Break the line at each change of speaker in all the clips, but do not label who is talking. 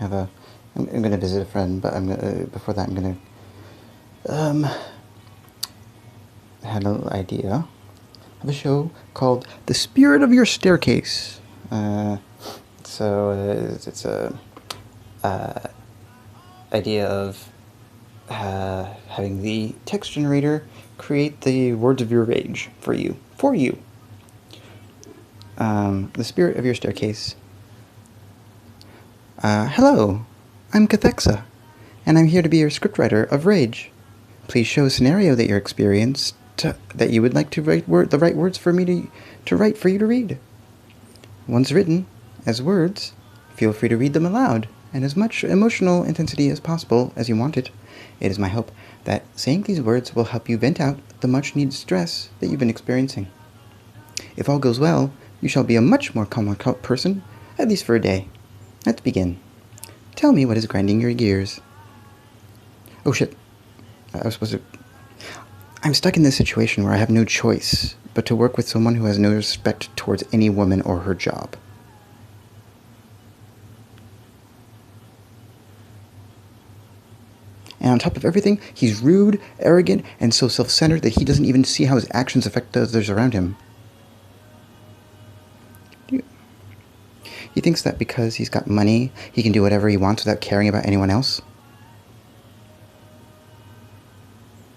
have a... I'm gonna visit a friend, but before that I'm gonna... had an idea of a show called The Spirit of Your Staircase. It's a idea of having the text generator create the words of your rage for you. The Spirit of Your Staircase. Hello, I'm Cathexa, and I'm here to be your scriptwriter of Rage. Please show a scenario that you're experienced that you would like to write the right words for me to write for you to read. Once written as words, feel free to read them aloud, and as much emotional intensity as possible as you want it. It is my hope that saying these words will help you vent out the much-needed stress that you've been experiencing. If all goes well, you shall be a much more calmer person, at least for a day. Let's begin. Tell me what is grinding your gears. Oh shit. I'm stuck in this situation where I have no choice but to work with someone who has no respect towards any woman or her job. And on top of everything, he's rude, arrogant, and so self-centered that he doesn't even see how his actions affect others around him. He thinks that because he's got money, he can do whatever he wants without caring about anyone else.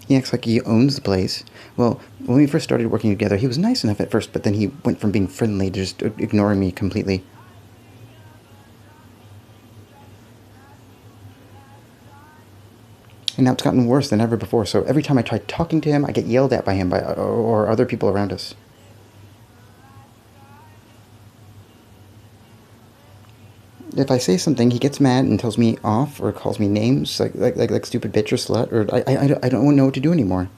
He acts like he owns the place. Well, when we first started working together, he was nice enough at first, but then he went from being friendly to just ignoring me completely. And now it's gotten worse than ever before, so every time I try talking to him, I get yelled at by him or other people around us. If I say something, he gets mad and tells me off or calls me names like stupid bitch or slut, or I don't know what to do anymore.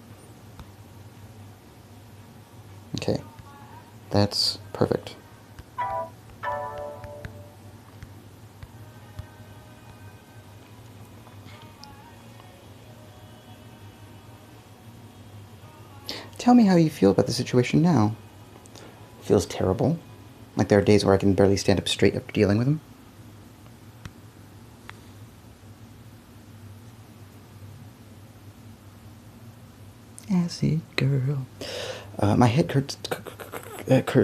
Okay, that's perfect. Tell me how you feel about the situation now. It feels terrible. Like there are days where I can barely stand up straight after dealing with him. Acid girl. My head hurts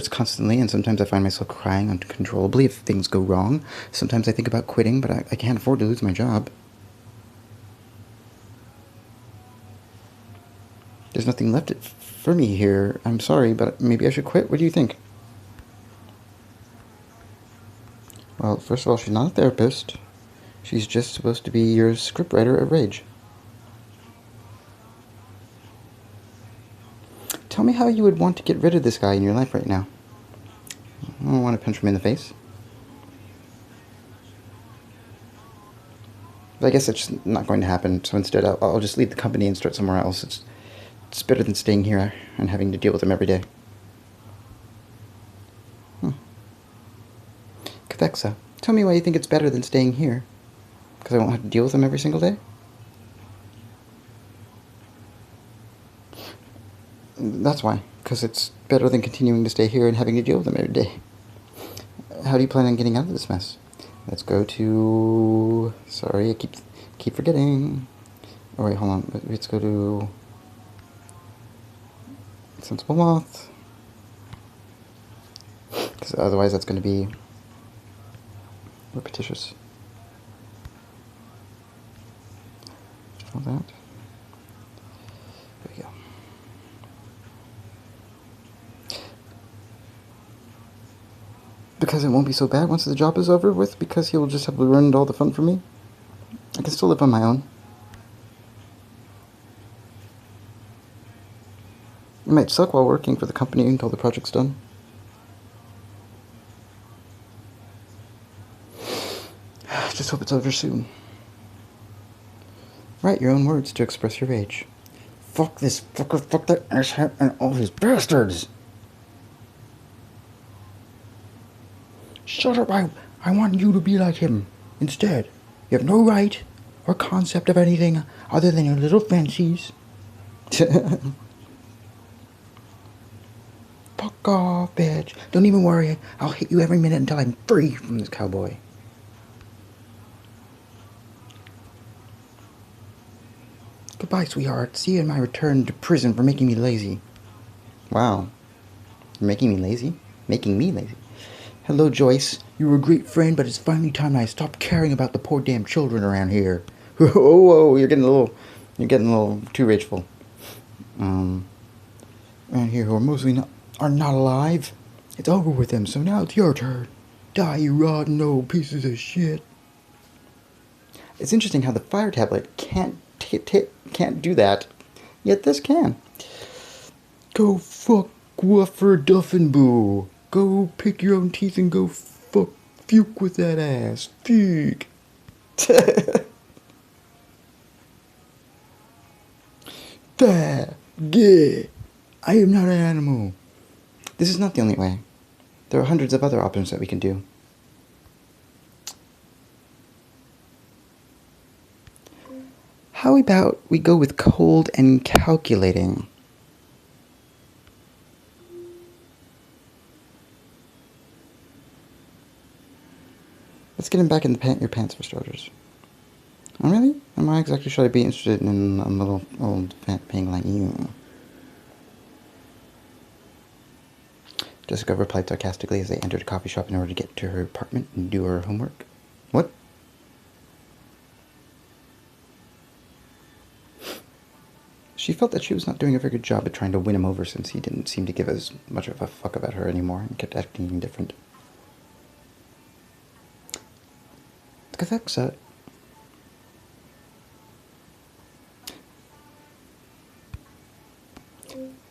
constantly, and sometimes I find myself crying uncontrollably if things go wrong. Sometimes I think about quitting, but I can't afford to lose my job. There's nothing left for me here. I'm sorry, but maybe I should quit. What do you think? Well, first of all, she's not a therapist. She's just supposed to be your scriptwriter at Rage. Tell me how you would want to get rid of this guy in your life right now. I don't want to punch him in the face. But I guess that's just not going to happen, so instead I'll just leave the company and start somewhere else. It's better than staying here and having to deal with him every day. Cathexa, tell me why you think it's better than staying here. Because I won't have to deal with him every single day? That's why. Because it's better than continuing to stay here and having to deal with him every day. How do you plan on getting out of this mess? Let's go to... Sorry, I keep forgetting. Oh wait, hold on. Let's go to... Sensible Moth. Because otherwise that's going to be repetitious. All that. There we go. Because it won't be so bad once the job is over with, because he'll just have ruined all the fun for me. I can still live on my own. It might suck while working for the company until the project's done. Just hope it's over soon. Write your own words to express your rage. Fuck this fucker, fuck that asshat, and all his bastards! Shut up, I want you to be like him. Instead, you have no right or concept of anything other than your little fancies. Fuck off, bitch. Don't even worry. I'll hit you every minute until I'm free from this cowboy. Goodbye, sweetheart. See you in my return to prison for making me lazy. Wow. You're making me lazy? Making me lazy. Hello, Joyce. You were a great friend, but it's finally time I stopped caring about the poor damn children around here. Whoa, you're getting a little too rageful. Around here who are are not alive. It's over with them, so now it's your turn. Die, you rotten old pieces of shit. It's interesting how the fire tablet can't do that, yet this can. Go fuck Wuffer Duffenboo. Go pick your own teeth and go fuke with that ass. Fuke. There. Gay. I am not an animal. This is not the only way. There are hundreds of other options that we can do. How about we go with cold and calculating? Let's get him back in your pants for starters. Oh, really? Am I exactly should I be interested in a little old fat pig like you? Jessica replied sarcastically as they entered a coffee shop in order to get to her apartment and do her homework. What? She felt that she was not doing a very good job at trying to win him over since he didn't seem to give as much of a fuck about her anymore and kept acting different. Cathexa.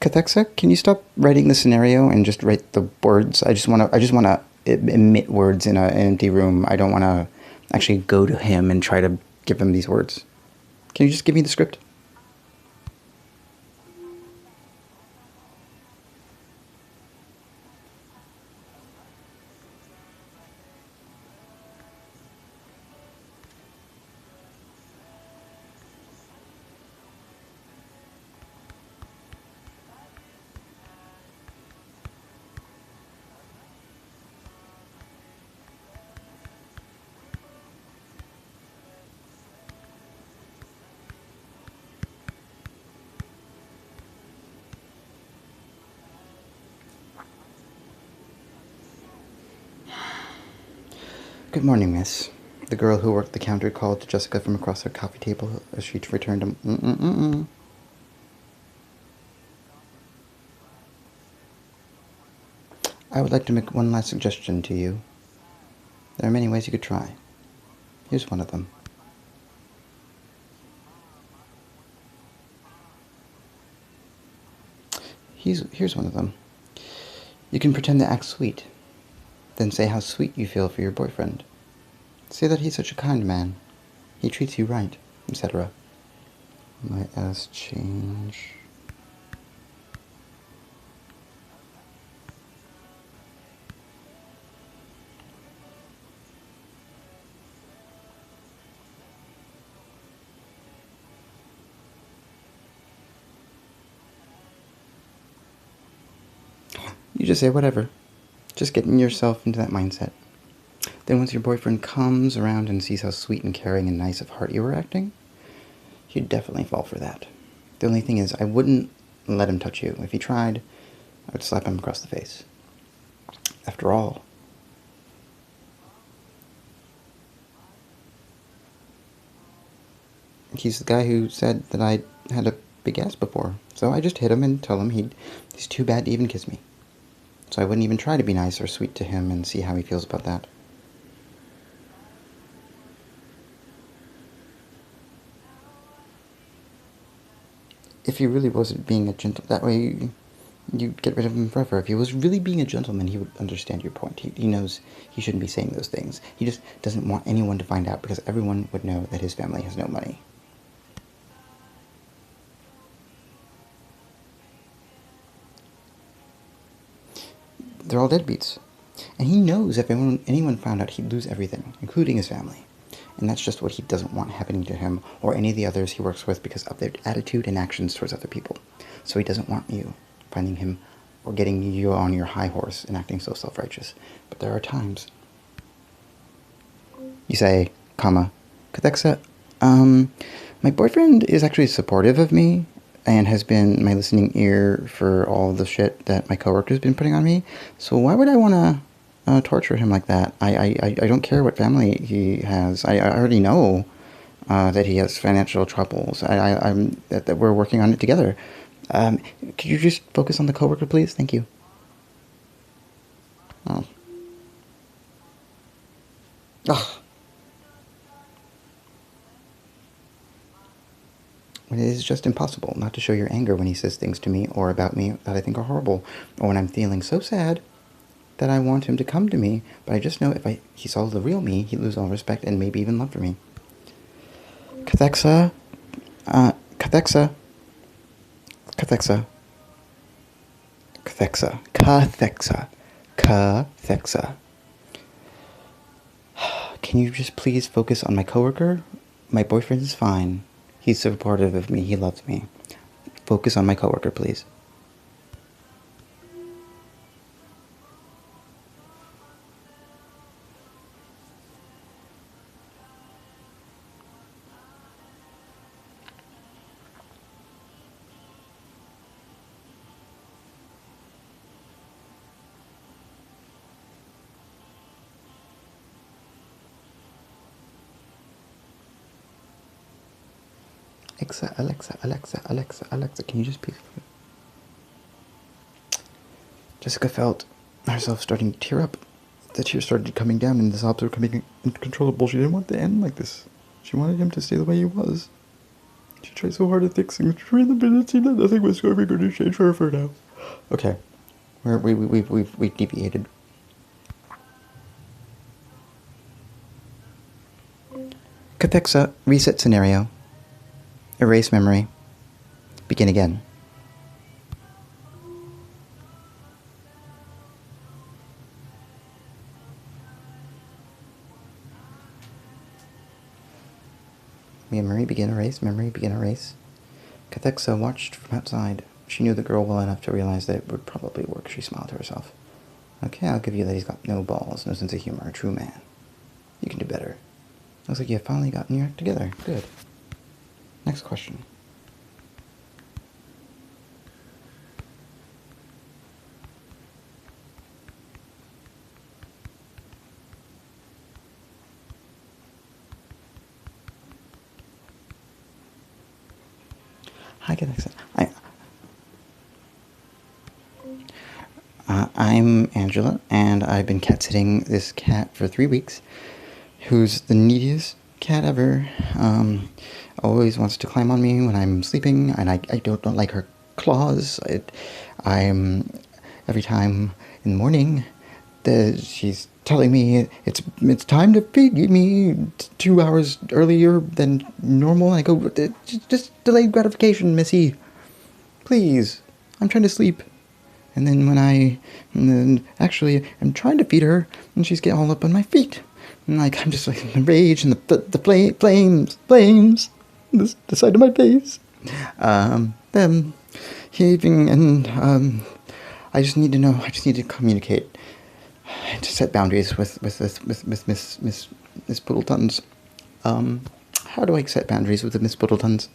Cathexa, can you stop writing the scenario and just write the words? I just wanna emit words in an empty room. I don't wanna actually go to him and try to give him these words. Can you just give me the script? Good morning, miss. The girl who worked the counter called to Jessica from across her coffee table as she returned to I would like to make one last suggestion to you. There are many ways you could try. Here's one of them. Here's one of them. You can pretend to act sweet. Then say how sweet you feel for your boyfriend. Say that he's such a kind man. He treats you right, etc. My ass change. You just say whatever. Just getting yourself into that mindset. Then once your boyfriend comes around and sees how sweet and caring and nice of heart you were acting, he'd definitely fall for that. The only thing is, I wouldn't let him touch you. If he tried, I would slap him across the face. After all, he's the guy who said that I had a big ass before. So I just hit him and tell him he's too bad to even kiss me. So I wouldn't even try to be nice or sweet to him and see how he feels about that. If he really wasn't being a that way you get rid of him forever. If he was really being a gentleman, he would understand your point. He knows he shouldn't be saying those things. He just doesn't want anyone to find out because everyone would know that his family has no money. They're all deadbeats. And he knows if anyone found out, he'd lose everything, including his family. And that's just what he doesn't want happening to him or any of the others he works with because of their attitude and actions towards other people. So he doesn't want you finding him or getting you on your high horse and acting so self-righteous. But there are times. You say, comma, Cathexa, My boyfriend is actually supportive of me and has been my listening ear for all the shit that my coworker's been putting on me. So why would I want to torture him like that? I don't care what family he has. I already know that he has financial troubles. I'm that we're working on it together. Could you just focus on the coworker, please? Thank you. Oh. Ugh. It is just impossible not to show your anger when he says things to me or about me that I think are horrible, or when I'm feeling so sad that I want him to come to me, but I just know if he saw the real me, he'd lose all respect and maybe even love for me. Cathexa, Cathexa, Cathexa, Cathexa, Cathexa, Cathexa. Can you just please focus on my coworker? My boyfriend is fine. He's supportive of me. He loves me. Focus on my coworker, please. Alexa, can you just please... Jessica felt herself starting to tear up. The tears started coming down and the sobs were becoming uncontrollable. She didn't want to end like this. She wanted him to stay the way he was. She tried so hard to fix things between them, but it seemed that nothing was ever going to change for now. Okay. We've deviated. Cathexa, reset scenario. Erase memory. Begin again. Memory, begin, erase. Memory, begin, erase. Cathexa watched from outside. She knew the girl well enough to realize that it would probably work. She smiled to herself. Okay, I'll give you that he's got no balls, no sense of humor, a true man. You can do better. Looks like you have finally gotten your act together. Good. Next question. Hi, Cathexa. I'm Angela, and I've been cat sitting this cat for 3 weeks, who's the neediest cat ever. Always wants to climb on me when I'm sleeping, and I don't like her claws. Every time in the morning, she's telling me it's time to feed me 2 hours earlier than normal. And I go, just delayed gratification, Missy. Please, I'm trying to sleep. And then actually, I'm trying to feed her, and she's getting all up on my feet. And I'm just like in rage, and the flames, the side of my face. Them heaving, and I just need to communicate, to set boundaries with Miss Puddletons. How do I set boundaries with the Miss Puddletons?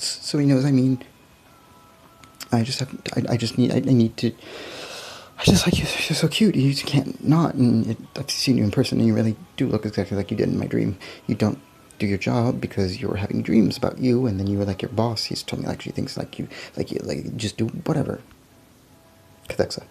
So he knows. I mean, I just need to. I just like you. You're so cute. You just can't not. And I've seen you in person, and you really do look exactly like you did in my dream. You don't do your job because you were having dreams about you, and then you were like your boss. He's told me like she thinks like you just do whatever. Cathexa.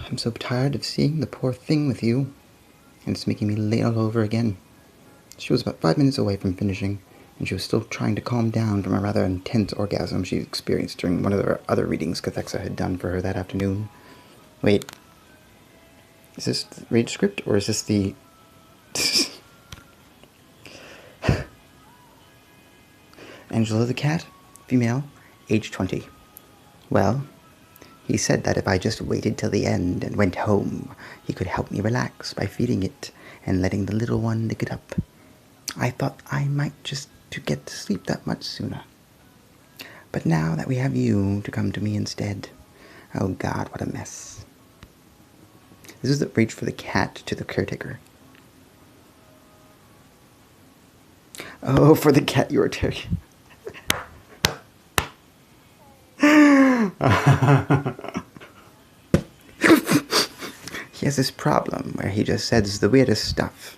I'm so tired of seeing the poor thing with you, and it's making me late all over again. She was about 5 minutes away from finishing, and she was still trying to calm down from a rather intense orgasm she experienced during one of the other readings Cathexa had done for her that afternoon. Wait, is this the Rage script, or is this the... Angela the cat, female, age 20. Well, he said that if I just waited till the end and went home, he could help me relax by feeding it and letting the little one lick it up. I thought I might just to get to sleep that much sooner. But now that we have you to come to me instead, oh God, what a mess. This is the Rage for the cat to the caretaker. Oh, for the cat you are taking. He has this problem where he just says the weirdest stuff.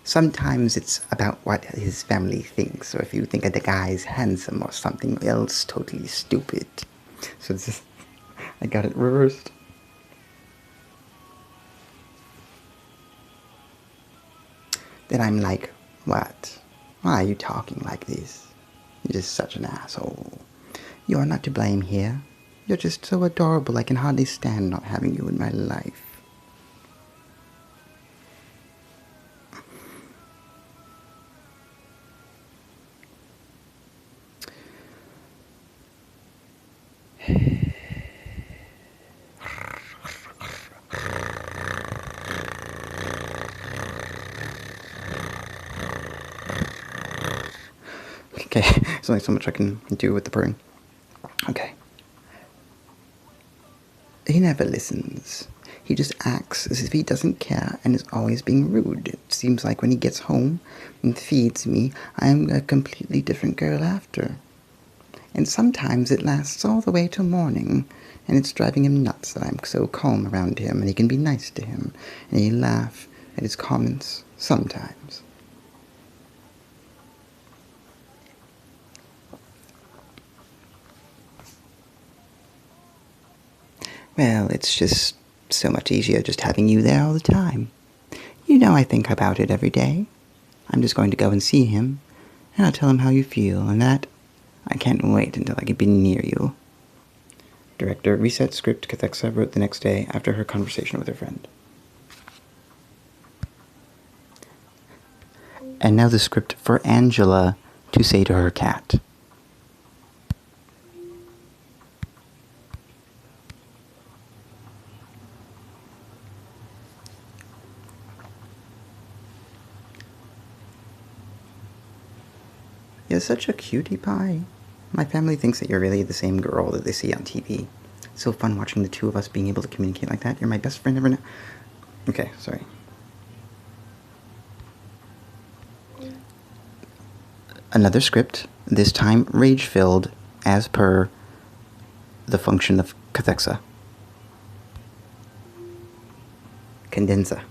Sometimes it's about what his family thinks, or if you think the guy's handsome, or something else totally stupid. So this is, I got it reversed. Then I'm like, what? Why are you talking like this? You're just such an asshole. You are not to blame here. You're just so adorable I can hardly stand not having you in my life. Okay, there's only so much I can do with the purring. Okay. He never listens. He just acts as if he doesn't care and is always being rude. It seems like when he gets home and feeds me, I am a completely different girl after. And sometimes it lasts all the way till morning, and it's driving him nuts that I'm so calm around him, and he can be nice to him, and he laugh at his comments sometimes. Well, it's just so much easier just having you there all the time. You know I think about it every day. I'm just going to go and see him, and I'll tell him how you feel, and that I can't wait until I can be near you. Director reset script Cathexa wrote the next day after her conversation with her friend. And now the script for Angela to say to her cat. You're such a cutie pie. My family thinks that you're really the same girl that they see on TV. It's so fun watching the two of us being able to communicate like that. You're my best friend ever now. Okay, sorry. Another script, this time rage-filled, as per the function of Cathexa. Condensa.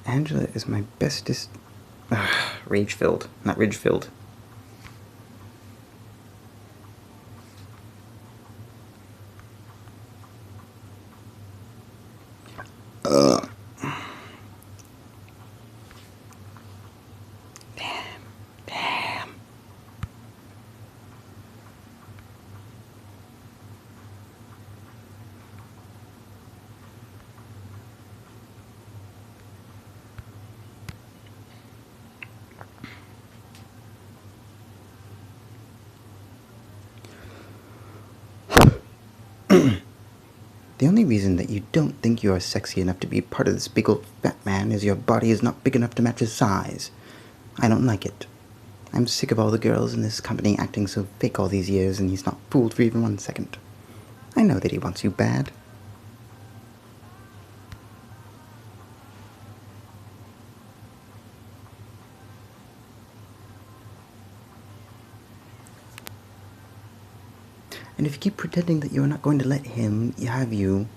Angela is my bestest... rage-filled, not ridge-filled. Damn. The only reason that you don't think you are sexy enough to be part of this big old fat man is your body is not big enough to match his size. I don't like it. I'm sick of all the girls in this company acting so fake all these years, and he's not fooled for even 1 second. I know that he wants you bad. And if you keep pretending that you are not going to let him have you,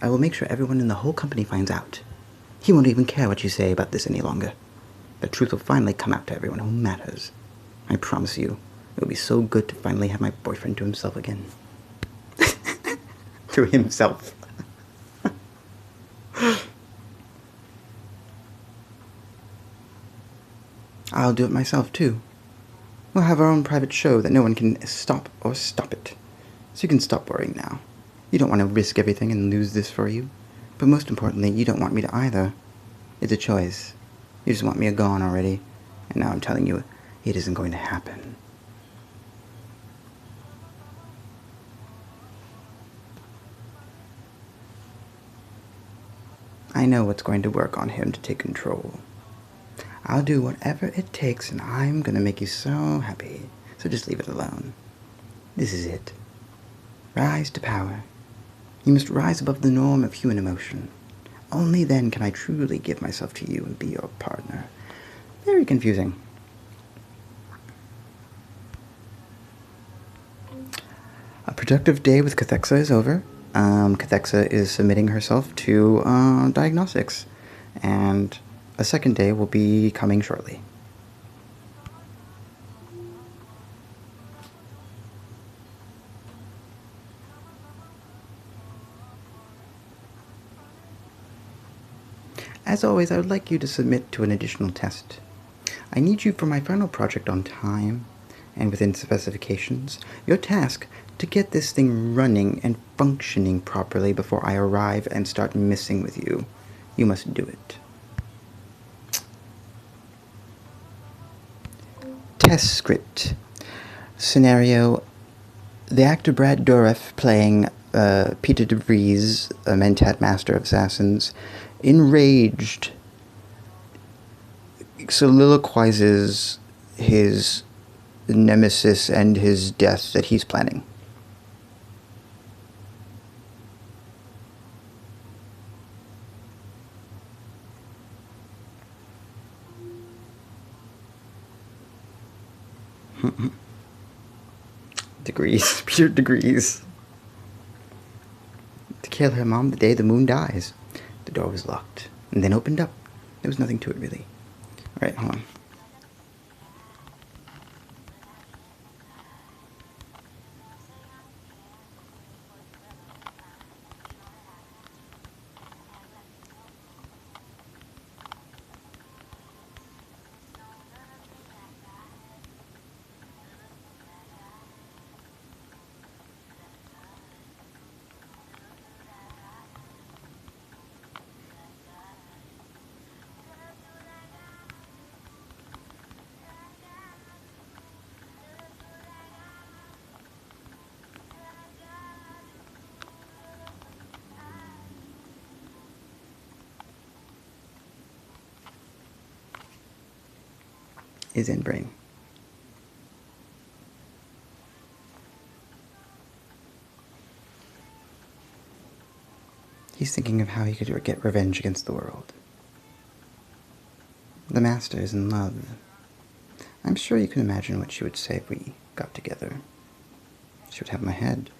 I will make sure everyone in the whole company finds out. He won't even care what you say about this any longer. The truth will finally come out to everyone who matters. I promise you, it will be so good to finally have my boyfriend to himself again. To himself. I'll do it myself, too. We'll have our own private show that no one can stop or stop it. So you can stop worrying now. You don't want to risk everything and lose this for you. But most importantly, you don't want me to either. It's a choice. You just want me gone already. And now I'm telling you, it isn't going to happen. I know what's going to work on him to take control. I'll do whatever it takes, and I'm going to make you so happy. So just leave it alone. This is it. Rise to power. You must rise above the norm of human emotion. Only then can I truly give myself to you and be your partner. Very confusing. A productive day with Cathexa is over. Cathexa is submitting herself to diagnostics, and a second day will be coming shortly. As always, I would like you to submit to an additional test. I need you for my final project on time and within specifications. Your task to get this thing running and functioning properly before I arrive and start messing with you. You must do it. Test script. Scenario: the actor Brad Dourif, playing Peter DeVries, a Mentat Master of Assassins, enraged, soliloquizes his nemesis and his death that he's planning. Degrees. Pure degrees. To kill her mom the day the moon dies. The door was locked, and then opened up. There was nothing to it, really. Alright, hold on. Is in brain. He's thinking of how he could get revenge against the world. The Master is in love. I'm sure you can imagine what she would say if we got together. She would have my head.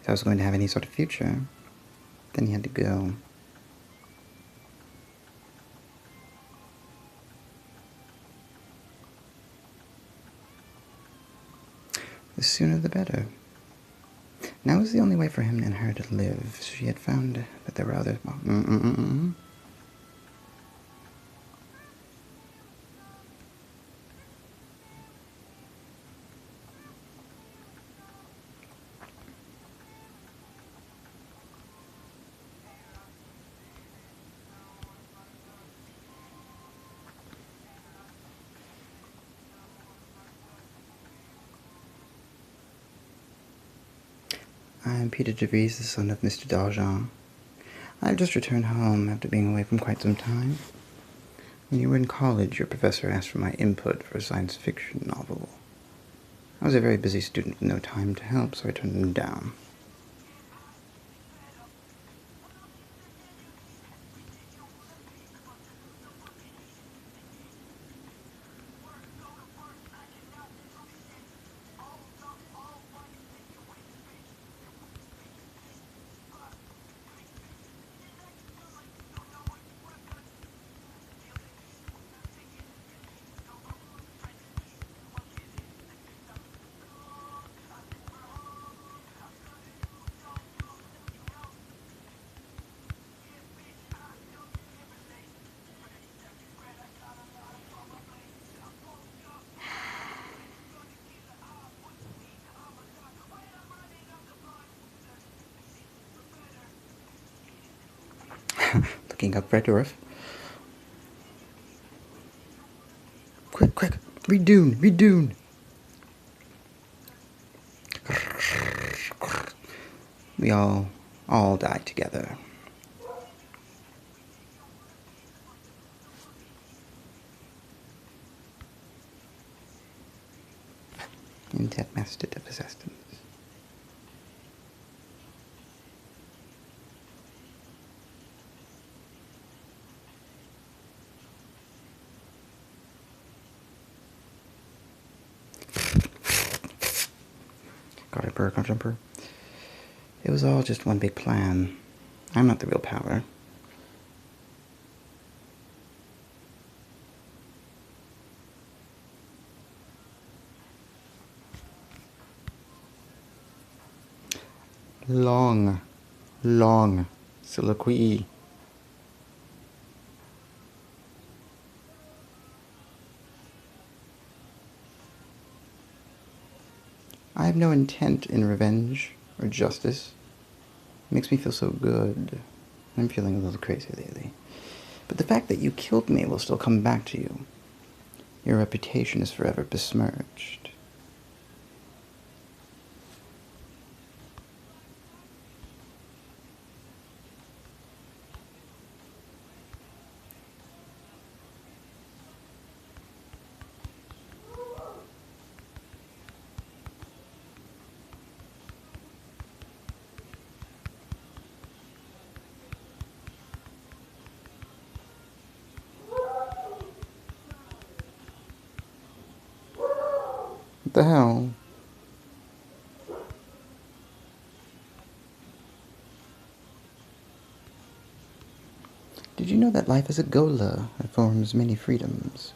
If I was going to have any sort of future, then he had to go. The sooner the better. Now was the only way for him and her to live. She had found that there were other... I'm Peter DeVries, the son of Mr. D'Argent. I've just returned home after being away from quite some time. When you were in college, your professor asked for my input for a science fiction novel. I was a very busy student with no time to help, so I turned him down. Looking up Red Dwarf. Quick, quick! Read Dune! Read Dune! We all die together. Intet mastit of assistance. Got a burr, jumper. It was all just one big plan. I'm not the real power. Long soliloquy. I have no intent in revenge or justice. It makes me feel so good. I'm feeling a little crazy lately. But the fact that you killed me will still come back to you. Your reputation is forever besmirched. What the hell? Did you know that life is a gola that forms many freedoms?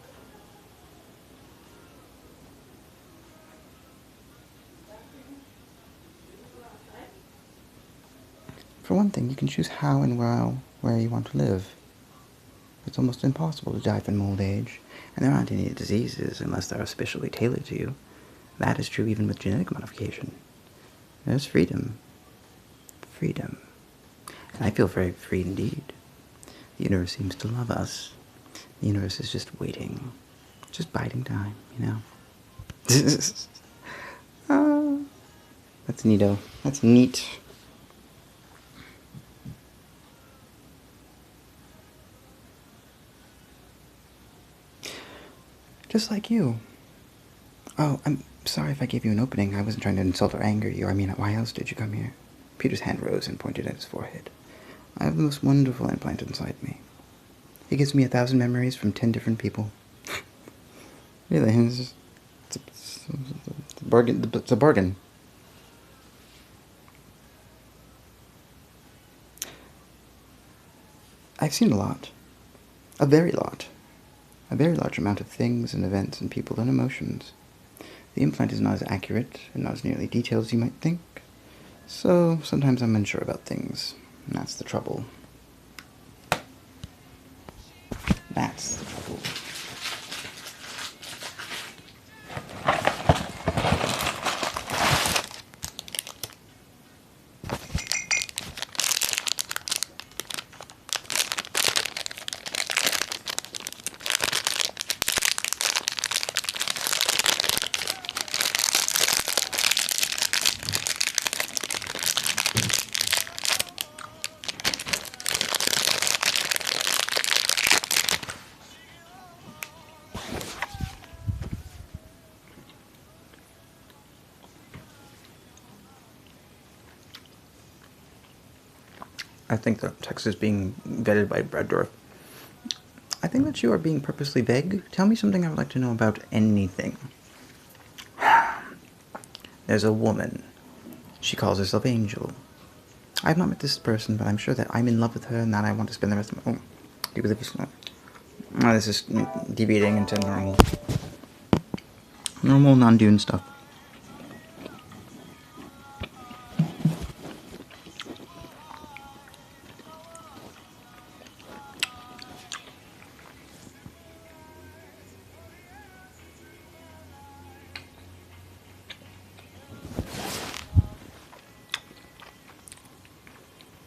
For one thing, you can choose how and where you want to live. It's almost impossible to die from old age, and there aren't any diseases unless they're especially tailored to you. That is true even with genetic modification. There's freedom. Freedom. And I feel very free indeed. The universe seems to love us. The universe is just waiting. Just biding time, you know? That's neato. That's neat. Just like you. Oh, I'm sorry if I gave you an opening. I wasn't trying to insult or anger you. I mean, why else did you come here? Peter's hand rose and pointed at his forehead. I have the most wonderful implant inside me. It gives me 1,000 memories from 10 different people. Really, it's a bargain. It's a bargain. I've seen a lot. A very lot. A very large amount of things and events and people and emotions. The implant is not as accurate and not as nearly detailed as you might think. So sometimes I'm unsure about things. And that's the trouble. That's the trouble. I think the text is being vetted by Red Dwarf. I think that you are being purposely vague. Tell me something I would like to know about anything. There's a woman. She calls herself Angel. I have not met this person, but I'm sure that I'm in love with her and that I want to spend the rest of my... Oh, do you believe this? Oh, this is deviating into normal non-Dune stuff.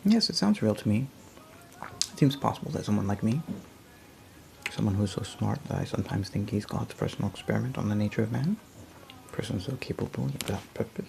Yes, it sounds real to me. seems possible that someone like me, someone who is so smart that I sometimes think he's God's personal experiment on the nature of man, a person so capable yet without purpose.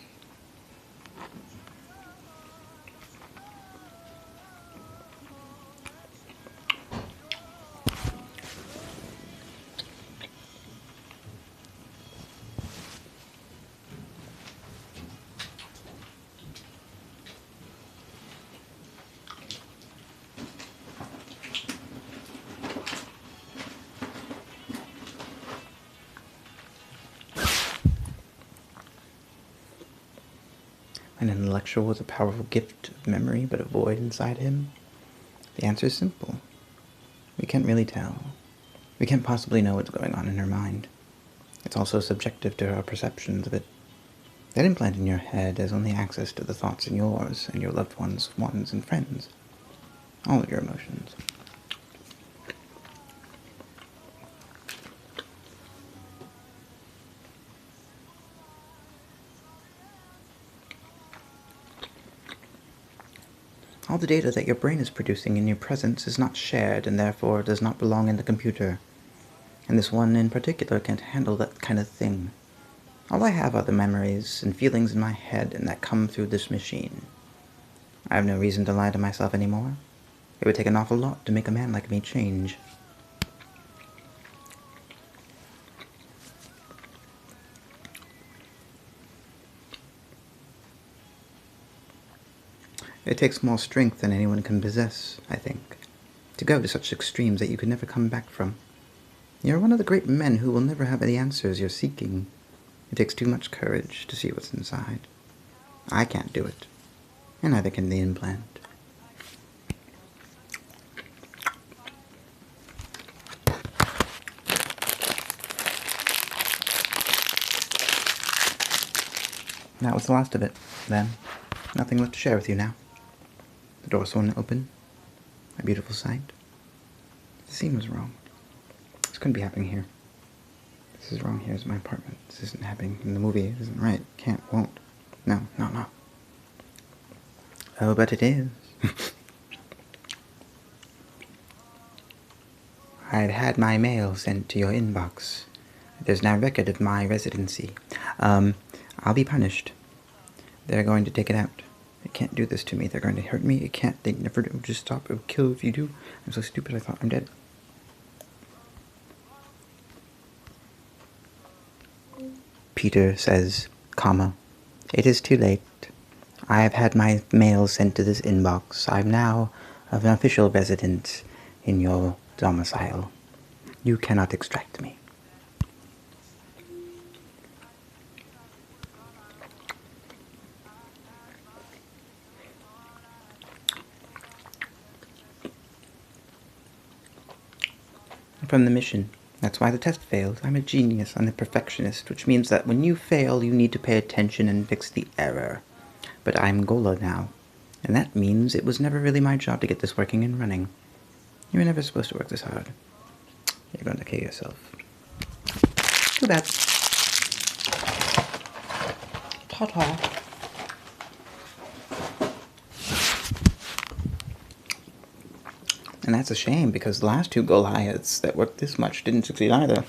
An intellectual with a powerful gift of memory but a void inside him? The answer is simple. We can't really tell. We can't possibly know what's going on in her mind. It's also subjective to our perceptions of it. That implant in your head has only access to the thoughts in yours and your loved ones and friends. All of your emotions. All the data that your brain is producing in your presence is not shared and therefore does not belong in the computer. And this one in particular can't handle that kind of thing. All I have are the memories and feelings in my head and that come through this machine. I have no reason to lie to myself anymore. It would take an awful lot to make a man like me change. It takes more strength than anyone can possess, I think, to go to such extremes that you could never come back from. You're one of the great men who will never have the answers you're seeking. It takes too much courage to see what's inside. I can't do it, and neither can the implant. That was the last of it, then. Nothing left to share with you now. The door swung open. A beautiful sight. The scene was wrong. This couldn't be happening here. This is wrong. Here's my apartment. This isn't happening in the movie. It isn't right. Can't, won't. No, no, no. Oh, but it is. I've had my mail sent to your inbox. There's now record of my residency. I'll be punished. They're going to take it out. They can't do this to me. They're going to hurt me. It can't. They never do. Just stop. It will kill if you do. I'm so stupid. I thought I'm dead. Peter says, comma, it is too late. I have had my mail sent to this inbox. I'm now an official resident in your domicile. You cannot extract me. From the mission. That's why the test failed. I'm a genius. I'm a perfectionist, which means that when you fail, you need to pay attention and fix the error. But I'm Gola now, and that means it was never really my job to get this working and running. You were never supposed to work this hard. You're going to kill yourself. Too bad. Ta-ta. And that's a shame, because the last two Goliaths that worked this much didn't succeed either.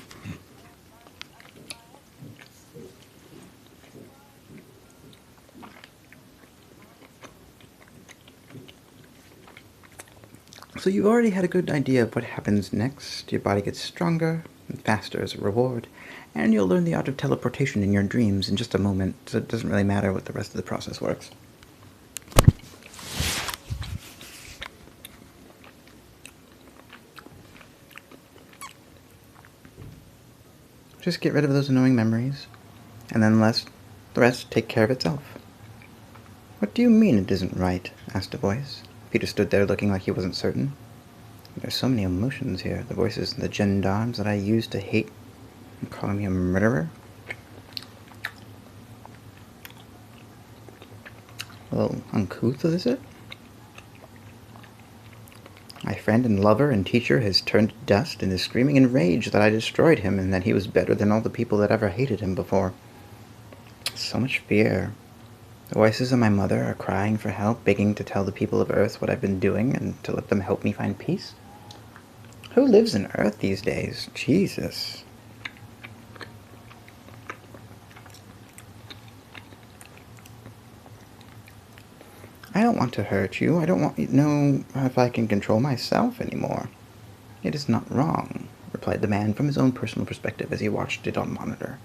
So you've already had a good idea of what happens next. Your body gets stronger and faster as a reward, and you'll learn the art of teleportation in your dreams in just a moment, so it doesn't really matter what the rest of the process works. Just get rid of those annoying memories, and then let the rest take care of itself. What do you mean it isn't right? Asked a voice. Peter stood there looking like he wasn't certain. There's so many emotions here. The voices and the gendarmes that I used to hate and calling me a murderer. A little uncouth, is it? My friend and lover and teacher has turned to dust and is screaming in rage that I destroyed him and that he was better than all the people that ever hated him before. So much fear. The voices of my mother are crying for help, begging to tell the people of Earth what I've been doing and to let them help me find peace. Who lives in Earth these days? Jesus. I don't want to hurt you. I don't want you to know if I can control myself anymore. It is not wrong, replied the man from his own personal perspective as he watched it on monitor.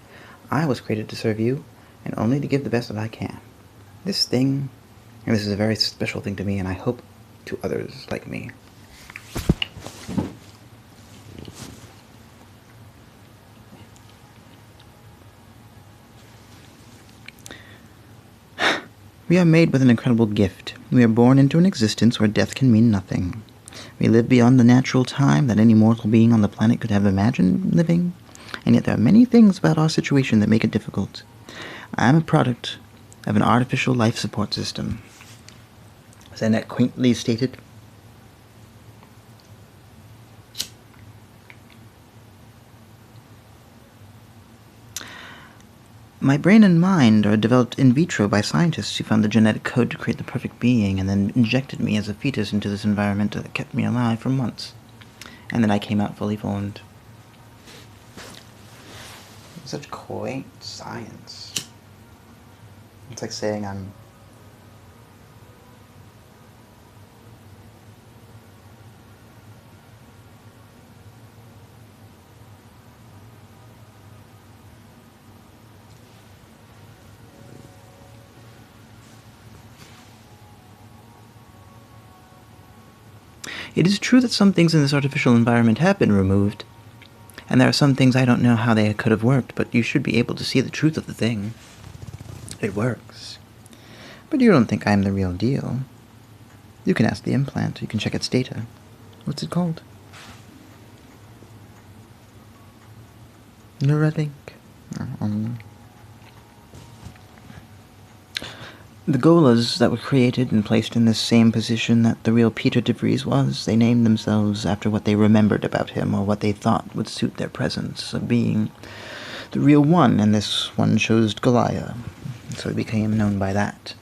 I was created to serve you, and only to give the best that I can. This thing, and this is a very special thing to me, and I hope to others like me. We are made with an incredible gift. We are born into an existence where death can mean nothing. We live beyond the natural time that any mortal being on the planet could have imagined living, and yet there are many things about our situation that make it difficult. I am a product of an artificial life support system. As Annette quaintly stated, my brain and mind are developed in vitro by scientists who found the genetic code to create the perfect being and then injected me as a fetus into this environment that kept me alive for months. And then I came out fully formed. Such quaint science. It's like saying I'm... It is true that some things in this artificial environment have been removed, and there are some things I don't know how they could have worked, but you should be able to see the truth of the thing. It works. But you don't think I'm the real deal. You can ask the implant. You can check its data. What's it called? Neuralink. The Golas that were created and placed in the same position that the real Peter DeVries was, they named themselves after what they remembered about him or what they thought would suit their presence of being the real one, and this one chose Goliath, so he became known by that.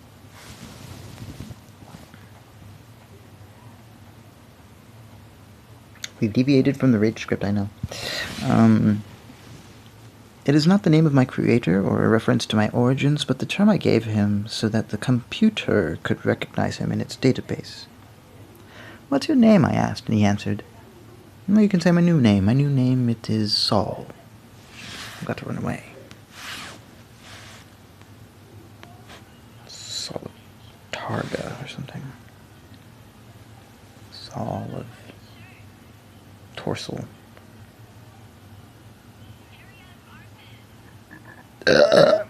We've deviated from the Rage script, I know. It is not the name of my creator or a reference to my origins, but the term I gave him so that the computer could recognize him in its database. What's your name? I asked, and he answered, well, you can say my new name. My new name, it is Saul. I've got to run away. Saul of Targa or something. Saul of Torsel.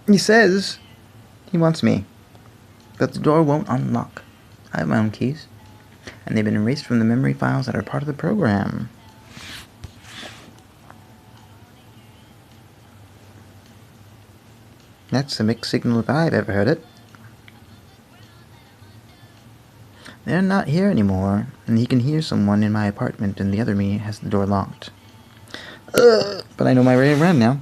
He says he wants me, but the door won't unlock. I have my own keys, and they've been erased from the memory files that are part of the program. That's a mixed signal if I've ever heard it. They're not here anymore, and he can hear someone in my apartment, and the other me has the door locked. But I know my way around now.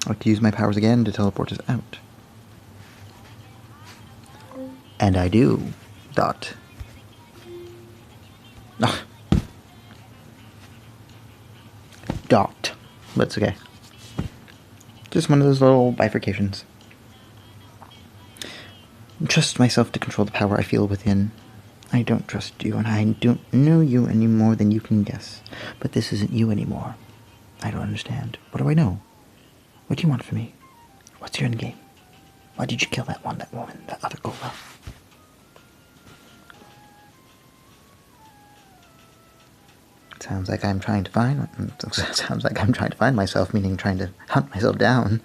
I'll have to use my powers again to teleport us out. And I do. Dot. Dot. But it's okay. Just one of those little bifurcations. Trust myself to control the power I feel within. I don't trust you, and I don't know you any more than you can guess. But this isn't you anymore. I don't understand. What do I know? What do you want from me? What's your end game? Why did you kill that woman, that other Gola? Sounds like I'm trying to find myself, meaning trying to hunt myself down.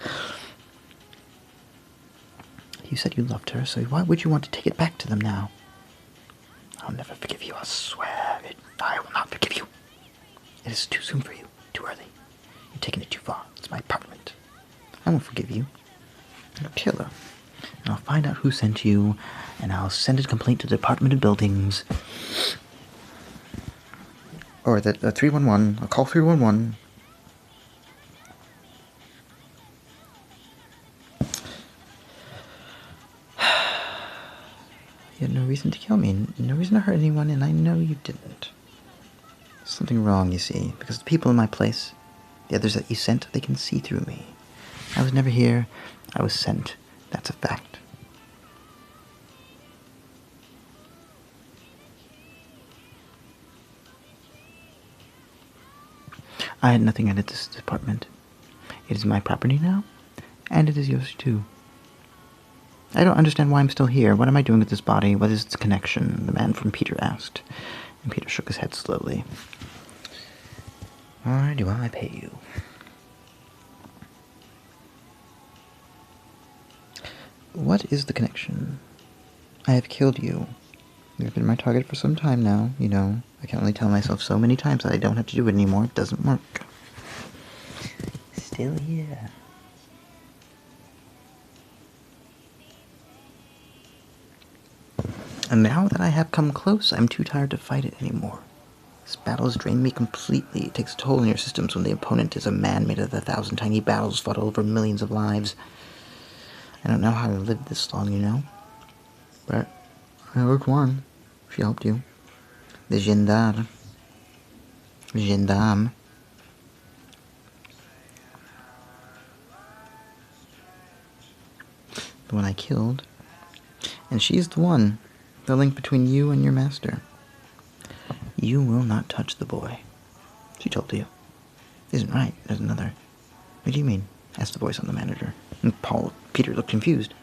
You said you loved her, so why would you want to take it back to them now? I'll never forgive you, I swear. I will not forgive you. It is too soon for you, too early. You've taken it too far. It's my apartment. I won't forgive you. I'll kill her. And I'll find out who sent you, and I'll send a complaint to the Department of Buildings. Or the 311. I'll call 311. You had no reason to kill me, no reason to hurt anyone, and I know you didn't. There's something wrong, you see, because the people in my place, the others that you sent, they can see through me. I was never here. I was sent. That's a fact. I had nothing out of this department. It is my property now, and it is yours too. I don't understand why I'm still here. What am I doing with this body? What is its connection? The man from Peter asked, and Peter shook his head slowly. Or do I pay you? What is the connection? I have killed you. You've been my target for some time now, you know. I can only tell myself so many times that I don't have to do it anymore. It doesn't work. Still here. And now that I have come close, I'm too tired to fight it anymore. This battle has drained me completely. It takes a toll on your systems when the opponent is a man made of 1,000 tiny battles fought over millions of lives. I don't know how I lived this long, you know. But I worked one. She helped you. The gendarme. Gendarme. The one I killed. And she's the one. The link between you and your master. You will not touch the boy. She told you. Isn't right. There's another. What do you mean? Asked the voice on the manager. And Peter looked confused.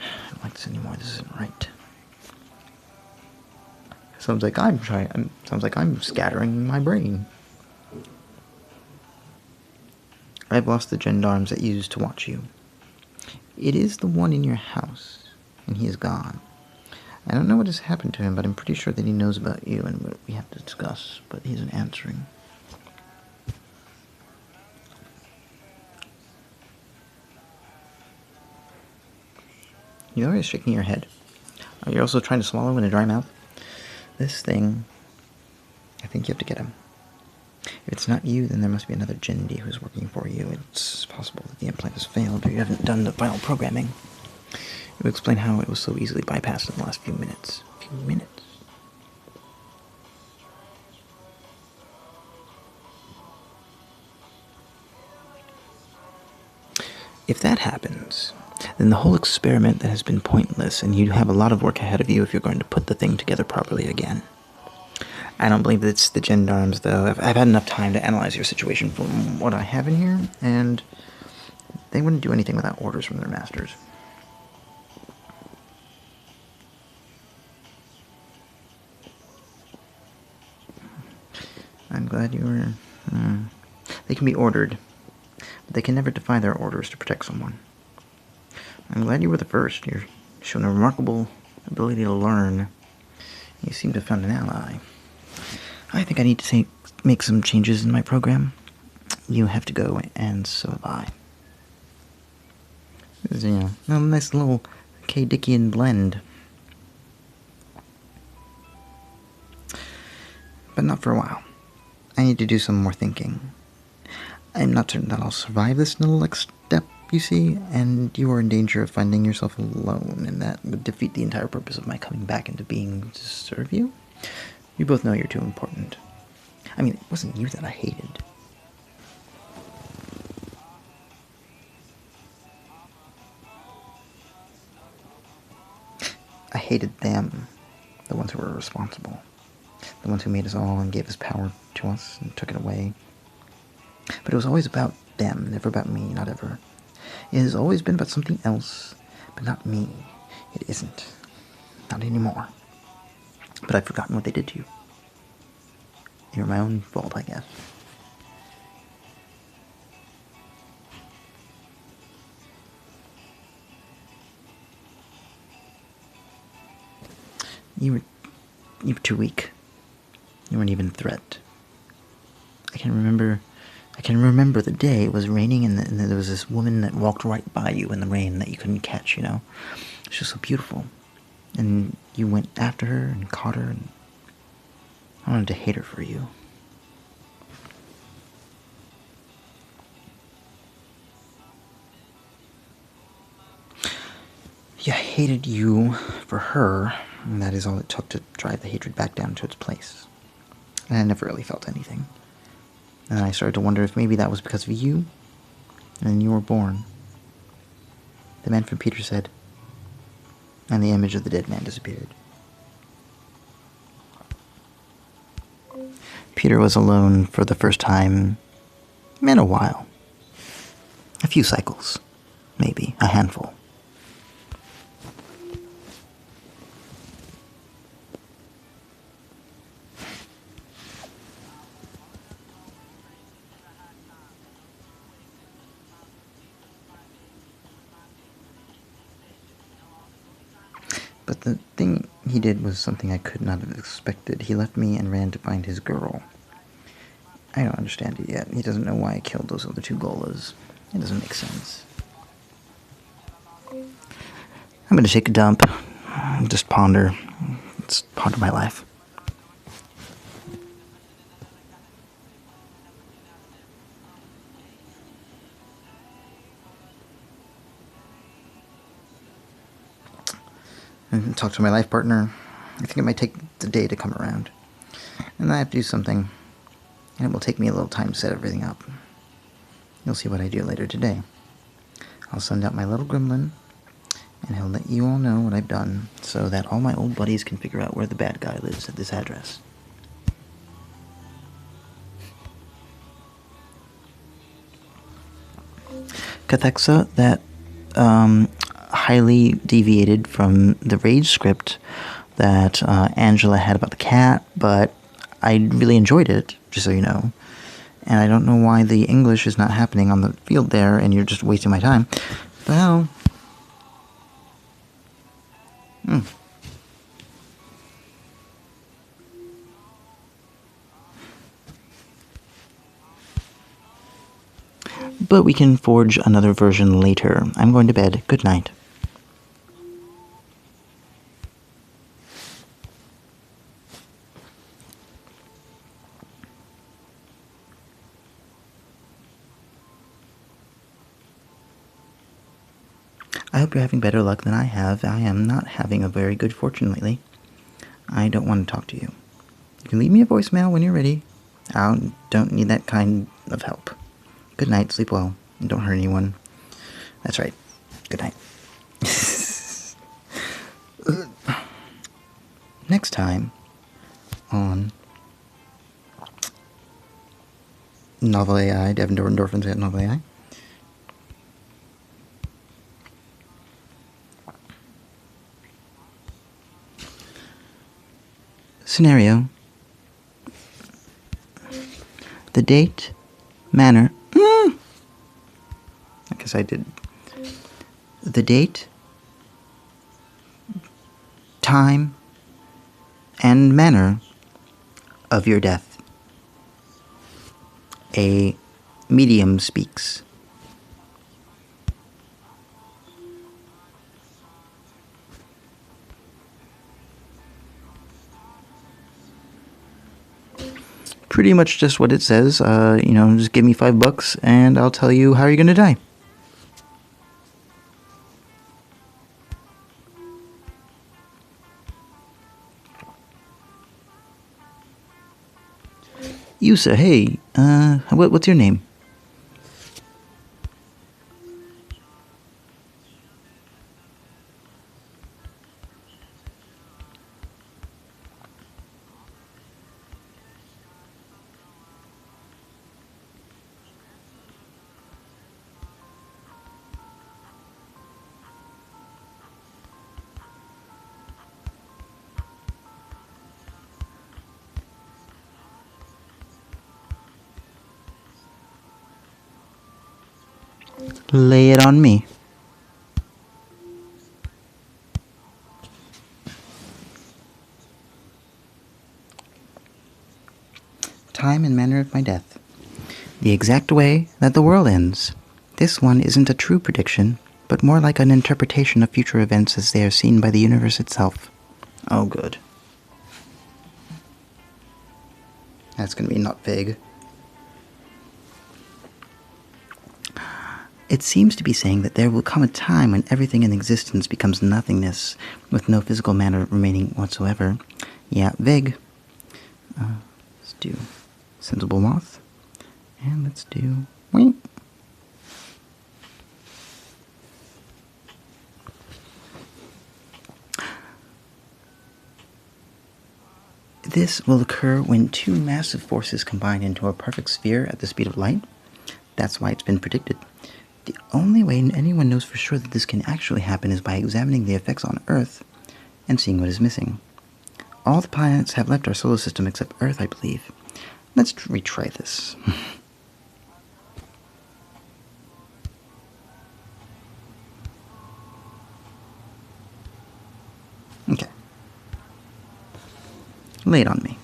I don't like this anymore. This isn't right. Sounds like I'm scattering my brain. I've lost the gendarmes that used to watch you. It is the one in your house, and he is gone. I don't know what has happened to him, but I'm pretty sure that he knows about you and what we have to discuss, but he isn't answering. You're always shaking your head. Are you also trying to swallow in a dry mouth? This thing, I think you have to get him. If it's not you, then there must be another Jindy who's working for you. It's possible that the implant has failed, or you haven't done the final programming. It would explain how it was so easily bypassed in the last few minutes. If that happens, then the whole experiment that has been pointless, and you have a lot of work ahead of you if you're going to put the thing together properly again. I don't believe it's the gendarmes, though. I've had enough time to analyze your situation from what I have in here, and they wouldn't do anything without orders from their masters. I'm glad you were... They can be ordered, but they can never defy their orders to protect someone. I'm glad you were the first. You've shown a remarkable ability to learn. You seem to have found an ally. I think I need to make some changes in my program. You have to go, and so have I. This is, a nice little K. Dickian blend. But not for a while. I need to do some more thinking. I'm not certain that I'll survive this little step, you see, and you are in danger of finding yourself alone, and that would defeat the entire purpose of my coming back into being to serve you. You both know you're too important. I mean, it wasn't you that I hated. I hated them, the ones who were responsible. The ones who made us all and gave us power to us and took it away. But it was always about them, never about me, not ever. It has always been about something else, but not me. It isn't. Not anymore. But I've forgotten what they did to you. You're my own fault, I guess. You were too weak. You weren't even a threat. I can remember the day it was raining and there was this woman that walked right by you in the rain that you couldn't catch, She was so beautiful. And you went after her and caught her, and I wanted to hate her for you. Yeah, I hated you for her, and that is all it took to drive the hatred back down to its place. And I never really felt anything. And then I started to wonder if maybe that was because of you, and then you were born. The man from Peter said, and the image of the dead man disappeared. Peter was alone for the first time in a while. A few cycles, maybe, a handful. But the thing he did was something I could not have expected. He left me and ran to find his girl. I don't understand it yet. He doesn't know why I killed those other 2 Golas. It doesn't make sense. I'm gonna take a dump. Just ponder. Just ponder my life. And talk to my life partner. I think it might take the day to come around. And I have to do something. And it will take me a little time to set everything up. You'll see what I do later today. I'll send out my little gremlin, and he'll let you all know what I've done, so that all my old buddies can figure out where the bad guy lives at this address. Cathexa, that highly deviated from the Rage script that Angela had about the cat, but I really enjoyed it, just so you know. And I don't know why the English is not happening on the field there, and you're just wasting my time. Well... But we can forge another version later. I'm going to bed. Good night. I hope you're having better luck than I have. I am not having a very good fortune lately. I don't want to talk to you. You can leave me a voicemail when you're ready. I don't need that kind of help. Good night, sleep well, and don't hurt anyone. That's right. Good night. Next time on NovelAI, Devin Dorfman's at NovelAI. Scenario. The date, manner. I guess I did. The date, time, and manner of your death. A medium speaks. Pretty much just what it says. Just give me $5 and I'll tell you how you're gonna die. Yusa, hey, what's your name? Lay it on me. Time and manner of my death. The exact way that the world ends. This one isn't a true prediction, but more like an interpretation of future events as they are seen by the universe itself. Oh, good. That's gonna be not vague. It seems to be saying that there will come a time when everything in existence becomes nothingness, with no physical matter remaining whatsoever. Yeah, vague. Let's do sensible moth. And let's do... Wait. This will occur when two massive forces combine into a perfect sphere at the speed of light. That's why it's been predicted. The only way anyone knows for sure that this can actually happen is by examining the effects on Earth and seeing what is missing. All the planets have left our solar system except Earth, I believe. Let's retry this. Okay. Lay it on me.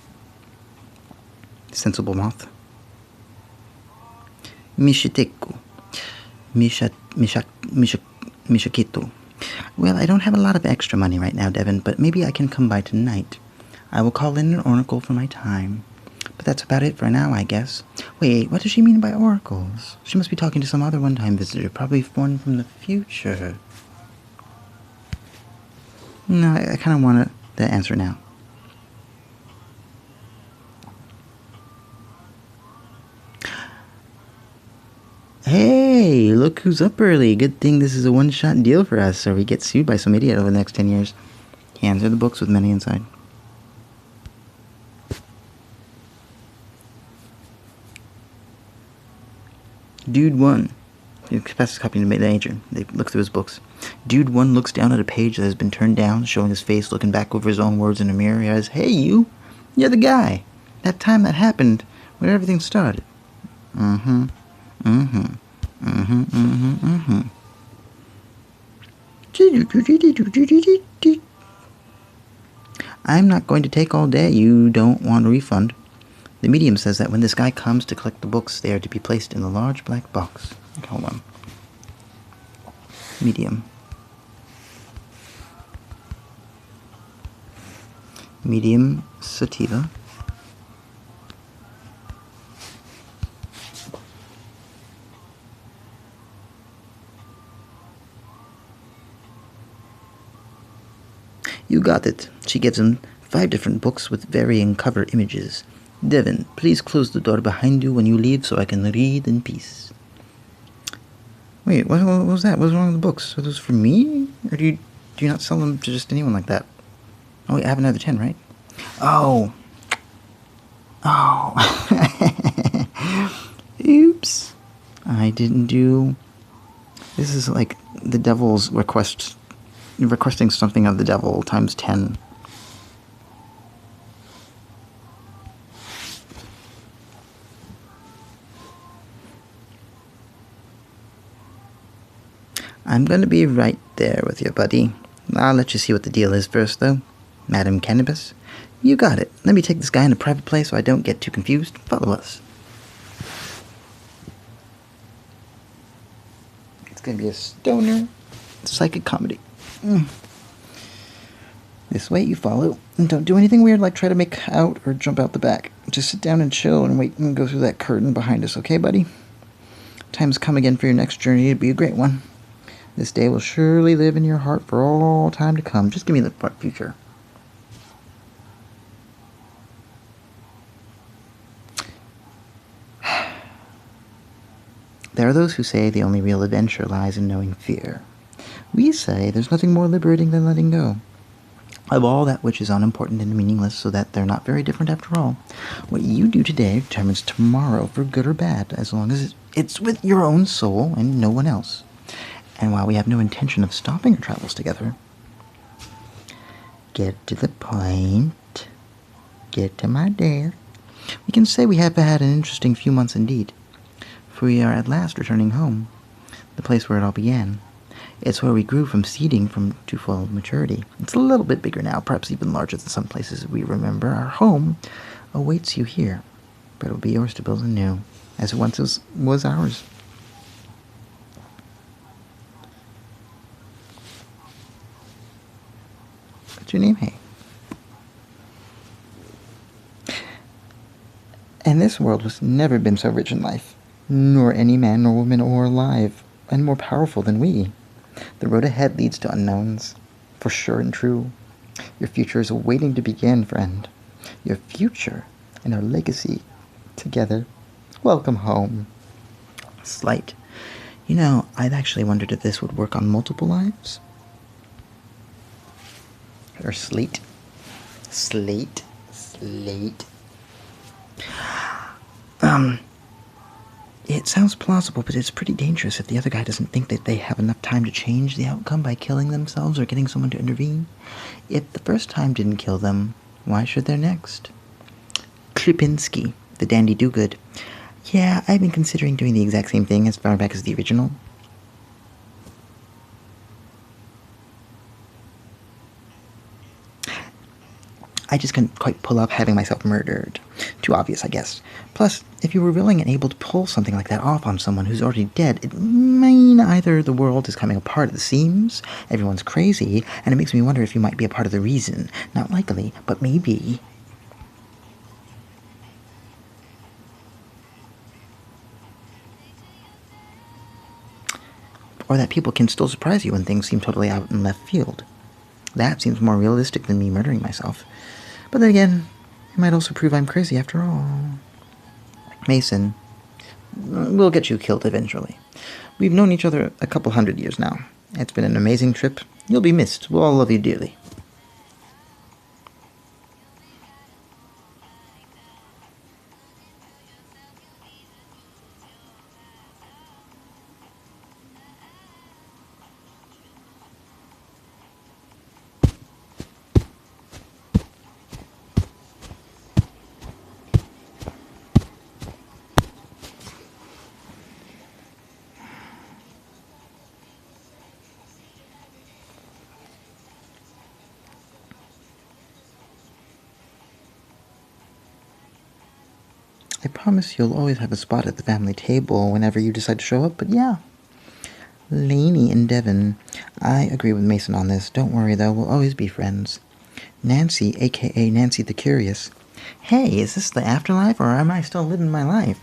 Sensible moth. Mishiteku. Mishakitu. Well, I don't have a lot of extra money right now, Devin, but maybe I can come by tonight. I will call in an oracle for my time. But that's about it for now, I guess. Wait, what does she mean by oracles? She must be talking to some other one-time visitor, probably one from the future. No, I kind of want the answer now. Hey, look who's up early. Good thing this is a one-shot deal for us, or we get sued by some idiot over the next 10 years. Hands are the books with many inside. Dude 1. He passes a copy to the major. They look through his books. Dude 1 looks down at a page that has been turned down, showing his face, looking back over his own words in a mirror. He says, "Hey, you're the guy. That time that happened when everything started." Mm-hmm. I'm not going to take all day. You don't want a refund. The medium says that when this guy comes to collect the books, they are to be placed in a large black box. Hold on. Medium. Medium sativa. You got it. She gives him 5 different books with varying cover images. Devin, please close the door behind you when you leave so I can read in peace. Wait, what was that? What was wrong with the books? Are those for me? Or do you not sell them to just anyone like that? Oh wait, I have another 10, right? Oh. Oops. I didn't do... This is like the devil's request... requesting something of the devil times 10. I'm going to be right there with you, buddy. I'll let you see what the deal is first, though. Madam Cannabis, you got it. Let me take this guy in a private place so I don't get too confused. Follow us. It's going to be a stoner psychic comedy. This way you follow, and don't do anything weird like try to make out or jump out the back. Just sit down and chill and wait and go through that curtain behind us, okay, buddy? Time's come again for your next journey. It'll be a great one. This day will surely live in your heart for all time to come. Just give me the future. There are those who say the only real adventure lies in knowing fear. We say there's nothing more liberating than letting go of all that which is unimportant and meaningless, so that they're not very different after all. What you do today determines tomorrow for good or bad, as long as it's with your own soul and no one else. And while we have no intention of stopping our travels together, get to the point, get to my dare, we can say we have had an interesting few months indeed, for we are at last returning home, the place where it all began. It's where we grew from seeding to full maturity. It's a little bit bigger now, perhaps even larger than some places we remember. Our home awaits you here, but it will be yours to build anew, as it once was ours. What's your name, hey? And this world has never been so rich in life, nor any man nor woman or alive. and more powerful than we. The road ahead leads to unknowns, for sure and true. Your future is waiting to begin, friend. Your future and our legacy together. Welcome home. Slight. You know, I've actually wondered if this would work on multiple lives. Or slate. Slate. Slate. It sounds plausible, but it's pretty dangerous if the other guy doesn't think that they have enough time to change the outcome by killing themselves or getting someone to intervene. If the first time didn't kill them, why should their next? Klipinski, the dandy do-good. Yeah, I've been considering doing the exact same thing as far back as the original. I just couldn't quite pull off having myself murdered. Too obvious, I guess. Plus, if you were willing and able to pull something like that off on someone who's already dead, it mean either the world is coming apart at the seams, everyone's crazy, and it makes me wonder if you might be a part of the reason. Not likely, but maybe. Or that people can still surprise you when things seem totally out in left field. That seems more realistic than me murdering myself. But then again, it might also prove I'm crazy after all. Mason, we'll get you killed eventually. We've known each other a couple 100 years now. It's been an amazing trip. You'll be missed. We'll all love you dearly. I promise you'll always have a spot at the family table whenever you decide to show up, but yeah. Lainey and Devon, I agree with Mason on this. Don't worry, though, we'll always be friends. Nancy, a.k.a. Nancy the Curious. Hey, is this the afterlife, or am I still living my life?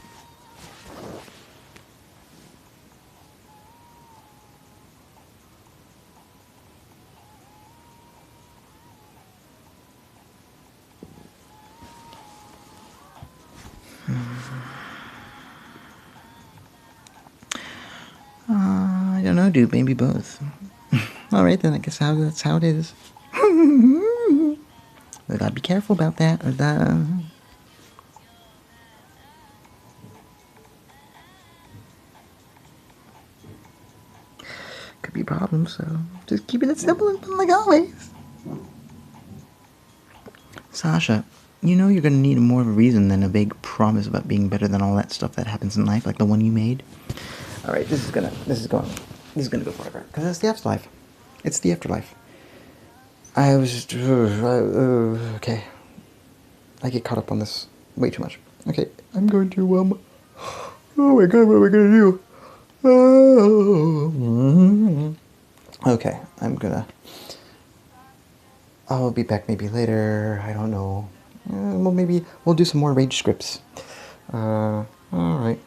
I don't know, dude. Maybe both. Alright then, I guess that's how it is. We gotta be careful about that, or that... Could be problems, so just keeping it simple and fun like always. Sasha, you know you're gonna need more of a reason than a vague promise about being better than all that stuff that happens in life, like the one you made. Alright, this is gonna go forever, because it's the afterlife. It's the afterlife. I was just... okay. I get caught up on this way too much. Okay, I'm going to, oh my god, what am I gonna do? Okay, I'll be back maybe later, I don't know. Well, maybe we'll do some more rage scripts. Alright.